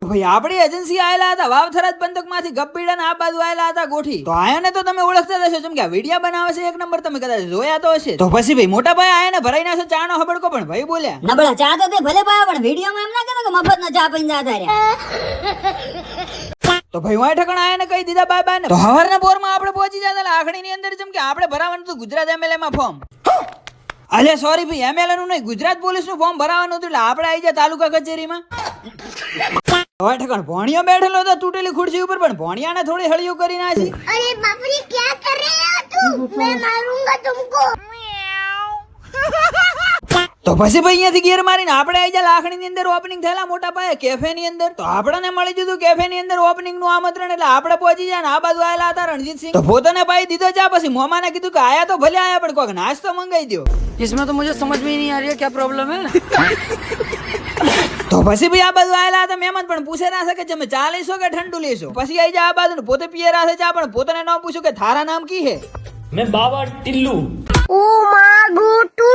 ભાઈ આપણી એજન્સી આયેલા હતા વાવથરાજ પંથકમાંથી ગબ્બીડા આ બાજુ આયેલા હતા ગોઠી તો આયાને તો તમે ઓળખતા હશો જેમ કે આ વિડિયા બનાવે છે એક નંબર તમે કદાચ જોયા તો હશે તો પછી ભાઈ મોટા ભાઈ આયાને ભરાઈ નાખો ચાનો હબડકો પણ ભાઈ બોલ્યા નબળા ચા તો તે ભલે પાયા પણ વિડીયોમાં એમ ના કહેતો કે મફતનો ચા પીને જાતા રહ્યા. તો ભાઈ વાય ઠકણા આયાને કહી દીધા બાય બાય ને તો હવારના બોરમાં આપણે પહોંચી જતા આખડીની અંદર જેમ કે આપણે ભરાવાનું હતું ગુજરાત એમએલએ માં ફોર્મ. અલે સોરી ભાઈ એમએલએ નું નહીં ગુજરાત પોલીસ નું ફોર્મ ભરાવાનું હતું એટલે આપણે આવી જાય તાલુકા કચેરીમાં. હવે ઠકણ ભોણિયો બેઠેલો હતો તૂટેલી ખુરશી ઉપર પણ ભોણિયાને થોડી હળિયું કરી નાખી. अरे बाप रे क्या कर रहे हो तुम मैं मारूंगा तुमको તો પછી ભાઈ અહીંયાથી ગેર મારીને આપણે આવી જાય લાખણીની અંદર ઓપનિંગ થયેલા મોટા પાયે કેફે ની અંદર તો આપણને મળી દીધું કેફે ની અંદર ઓપનિંગ નું આમંત્રણ એટલે આપણે પહોંચી જાય ને આ બાજુ આયેલા હતા રણજીતસિંહ તો પોતાને પાઈ દીધો ચા પછી મોમાને કીધું કે આયા તો ભલે આયા પણ કોઈક નાસ્તો મંગાઈ દો. इसमें तो मुझे समझ में ही नहीं आ रही है क्या प्रॉब्लम है. તો પછી ભાઈ આ બાજુ આયેલા હતા મહેમાન પણ પૂછે ના શકે તમે ચા લેશો કે ઠંડુ લેશો પછી આવી જાય આ બાજુ ને પોતે પીએ રાસે ચા પણ પોતાને ન પૂછ્યું કે થારા નામ કી હે मैं बाबा टिल्लू ओ माँ गोटू